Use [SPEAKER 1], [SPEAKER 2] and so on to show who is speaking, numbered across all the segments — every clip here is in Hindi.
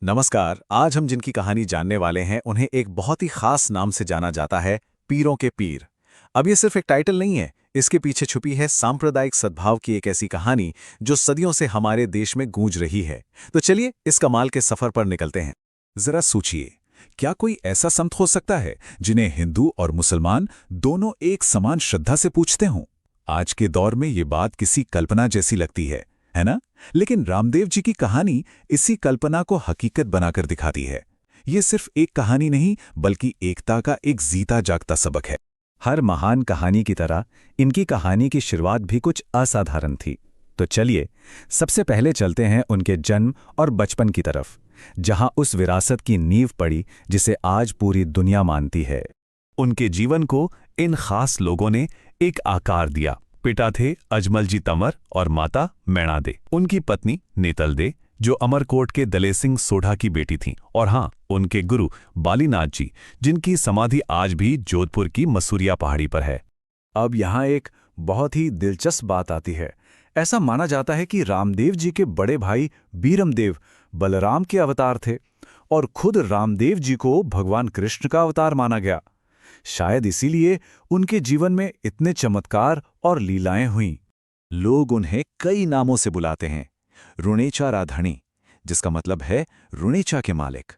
[SPEAKER 1] नमस्कार। आज हम जिनकी कहानी जानने वाले हैं उन्हें एक बहुत ही खास नाम से जाना जाता है, पीरों के पीर। अब ये सिर्फ एक टाइटल नहीं है, इसके पीछे छुपी है सांप्रदायिक सद्भाव की एक ऐसी कहानी जो सदियों से हमारे देश में गूंज रही है। तो चलिए इस कमाल के सफर पर निकलते हैं। जरा सोचिए, क्या कोई ऐसा संत हो सकता है जिन्हें हिंदू और मुसलमान दोनों एक समान श्रद्धा से पूछते हों? आज के दौर में ये बात किसी कल्पना जैसी लगती है ना? लेकिन रामदेव जी की कहानी इसी कल्पना को हकीकत बनाकर दिखाती है। ये सिर्फ एक कहानी नहीं, बल्कि एकता का एक जीता जागता सबक है। हर महान कहानी की तरह इनकी कहानी की शुरुआत भी कुछ असाधारण थी। तो चलिए सबसे पहले चलते हैं उनके जन्म और बचपन की तरफ, जहां उस विरासत की नींव पड़ी जिसे आज पूरी दुनिया मानती है। उनके जीवन को इन खास लोगों ने एक आकार दिया। पिता थे अजमल जी तंवर और माता मैणा दे। उनकी पत्नी नेतल दे, जो अमरकोट के दले सिंह सोढ़ा की बेटी थीं, और हाँ, उनके गुरु बालीनाथ जी, जिनकी समाधि आज भी जोधपुर की मसूरिया पहाड़ी पर है। अब यहाँ एक बहुत ही दिलचस्प बात आती है। ऐसा माना जाता है कि रामदेव जी के बड़े भाई बीरमदेव बलराम के अवतार थे और खुद रामदेव जी को भगवान कृष्ण का अवतार माना गया। शायद इसीलिए उनके जीवन में इतने चमत्कार और लीलाएं हुईं। लोग उन्हें कई नामों से बुलाते हैं। रुणेचा राधणी, जिसका मतलब है रुणेचा के मालिक।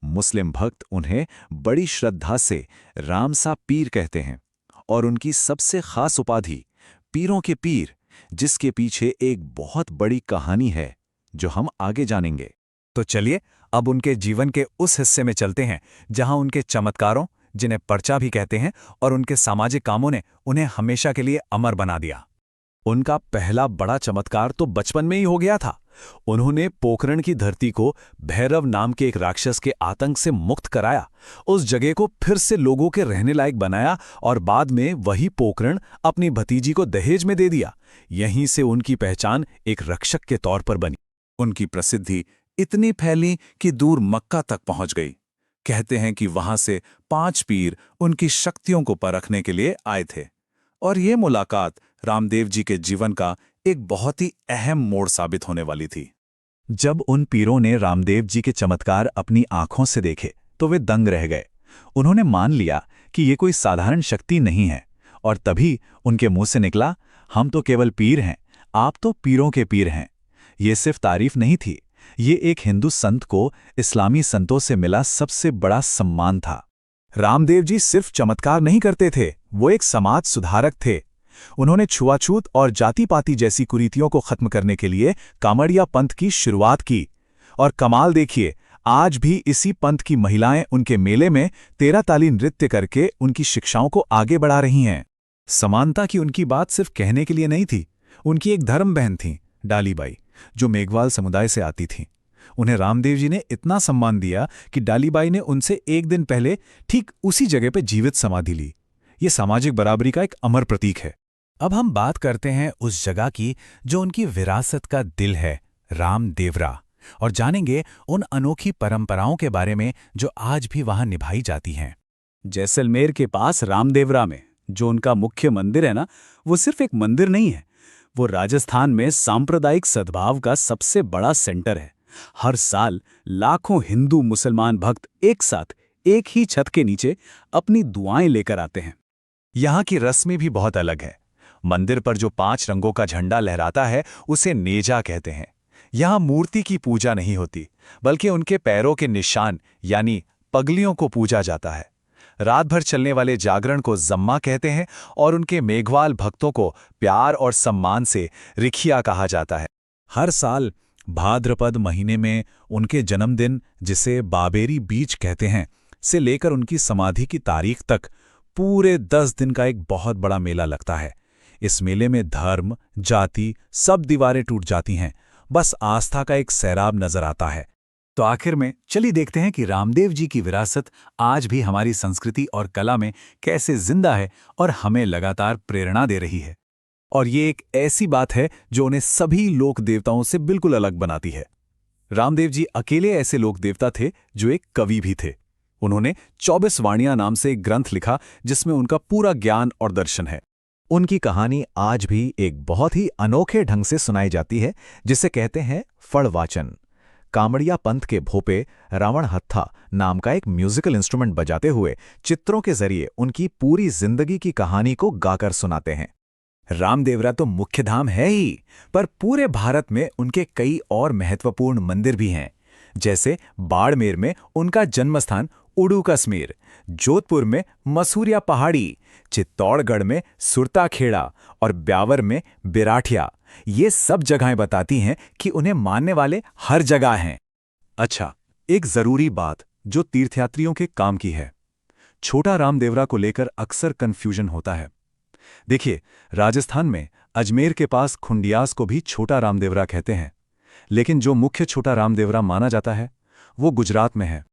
[SPEAKER 1] मुस्लिम भक्त उन्हें बड़ी श्रद्धा से रामसा पीर कहते हैं, और उनकी सबसे खास उपाधि पीरों के पीर, जिसके पीछे एक बहुत बड़ी कहानी है जो हम आगे जानेंगे। तो चलिए अब उनके जीवन के उस हिस्से में चलते हैं जहां उनके चमत्कारों, जिन्हें पर्चा भी कहते हैं, और उनके सामाजिक कामों ने उन्हें हमेशा के लिए अमर बना दिया। उनका पहला बड़ा चमत्कार तो बचपन में ही हो गया था। उन्होंने पोखरण की धरती को भैरव नाम के एक राक्षस के आतंक से मुक्त कराया, उस जगह को फिर से लोगों के रहने लायक बनाया, और बाद में वही पोखरण अपनी भतीजी को दहेज में दे दिया। यहीं से उनकी पहचान एक रक्षक के तौर पर बनी। उनकी प्रसिद्धि इतनी फैली कि दूर मक्का तक पहुंच गई। कहते हैं कि वहां से 5 पीर उनकी शक्तियों को परखने के लिए आए थे, और ये मुलाकात रामदेव जी के जीवन का एक बहुत ही अहम मोड़ साबित होने वाली थी। जब उन पीरों ने रामदेव जी के चमत्कार अपनी आंखों से देखे तो वे दंग रह गए। उन्होंने मान लिया कि ये कोई साधारण शक्ति नहीं है, और तभी उनके मुंह से निकला, हम तो केवल पीर हैं, आप तो पीरों के पीर हैं। ये सिर्फ तारीफ नहीं थी, ये एक हिंदू संत को इस्लामी संतों से मिला सबसे बड़ा सम्मान था। रामदेव जी सिर्फ चमत्कार नहीं करते थे, वो एक समाज सुधारक थे। उन्होंने छुआछूत और जाति-पाति जैसी कुरीतियों को खत्म करने के लिए कामड़िया पंथ की शुरुआत की। और कमाल देखिए, आज भी इसी पंथ की महिलाएं उनके मेले में 13 ताली नृत्य करके उनकी शिक्षाओं को आगे बढ़ा रही हैं। समानता की उनकी बात सिर्फ कहने के लिए नहीं थी। उनकी एक धर्म बहन थी, डालीबाई, जो मेघवाल समुदाय से आती थीं। उन्हें रामदेव जी ने इतना सम्मान दिया कि डालीबाई ने उनसे एक दिन पहले ठीक उसी जगह पर जीवित समाधि ली। ये सामाजिक बराबरी का एक अमर प्रतीक है। अब हम बात करते हैं उस जगह की जो उनकी विरासत का दिल है, रामदेवरा, और जानेंगे उन अनोखी परंपराओं के बारे में जो आज भी वहां निभाई जाती हैं। जैसलमेर के पास रामदेवरा में जो उनका मुख्य मंदिर है ना, वो सिर्फ एक मंदिर नहीं है, वो राजस्थान में सांप्रदायिक सद्भाव का सबसे बड़ा सेंटर है। हर साल लाखों हिंदू मुसलमान भक्त एक साथ एक ही छत के नीचे अपनी दुआएं लेकर आते हैं। यहाँ की रस्में भी बहुत अलग है। मंदिर पर जो 5 रंगों का झंडा लहराता है उसे नेजा कहते हैं। यहाँ मूर्ति की पूजा नहीं होती, बल्कि उनके पैरों के निशान यानी पगलियों को पूजा जाता है। रात भर चलने वाले जागरण को जम्मा कहते हैं, और उनके मेघवाल भक्तों को प्यार और सम्मान से रिखिया कहा जाता है। हर साल भाद्रपद महीने में उनके जन्मदिन, जिसे बाबेरी बीज कहते हैं, से लेकर उनकी समाधि की तारीख तक पूरे 10 दिन का एक बहुत बड़ा मेला लगता है। इस मेले में धर्म, जाति, सब दीवारें टूट जाती हैं, बस आस्था का एक सैराब नजर आता है। तो आखिर में चलिए देखते हैं कि रामदेव जी की विरासत आज भी हमारी संस्कृति और कला में कैसे जिंदा है और हमें लगातार प्रेरणा दे रही है। और ये एक ऐसी बात है जो उन्हें सभी लोक देवताओं से बिल्कुल अलग बनाती है। रामदेव जी अकेले ऐसे लोक देवता थे जो एक कवि भी थे। उन्होंने 24 वाणियां नाम से एक ग्रंथ लिखा जिसमें उनका पूरा ज्ञान और दर्शन है। उनकी कहानी आज भी एक बहुत ही अनोखे ढंग से सुनाई जाती है, जिसे कहते हैं फड़ वाचन। कामड़िया पंथ के भोपे रावण हत्था नाम का एक म्यूजिकल इंस्ट्रूमेंट बजाते हुए चित्रों के जरिए उनकी पूरी जिंदगी की कहानी को गाकर सुनाते हैं। रामदेवरा तो मुख्य धाम है ही, पर पूरे भारत में उनके कई और महत्वपूर्ण मंदिर भी हैं। जैसे बाड़मेर में उनका जन्मस्थान उड़ू कश्मीर, जोधपुर में मसूरिया पहाड़ी, चित्तौड़गढ़ में सुरताखेड़ा और ब्यावर में बिराठिया। ये सब जगहें बताती हैं कि उन्हें मानने वाले हर जगह हैं।
[SPEAKER 2] अच्छा, एक जरूरी बात जो तीर्थयात्रियों के काम की है। छोटा रामदेवरा को लेकर अक्सर कंफ्यूजन होता है। देखिए, राजस्थान में अजमेर के पास खुंडियास को भी छोटा रामदेवरा कहते हैं, लेकिन जो मुख्य छोटा रामदेवरा माना जाता है वो गुजरात में है।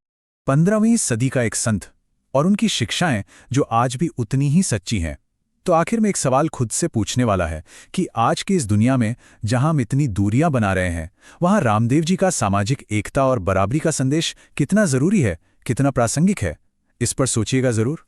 [SPEAKER 3] 15वीं सदी का एक संत और उनकी शिक्षाएं जो आज भी उतनी ही सच्ची हैं। तो आखिर में एक सवाल खुद से पूछने वाला है कि आज की इस दुनिया में जहां हम इतनी दूरियां बना रहे हैं, वहां रामदेव जी का सामाजिक एकता और बराबरी का संदेश कितना जरूरी है, कितना प्रासंगिक है? इस पर सोचिएगा जरूर।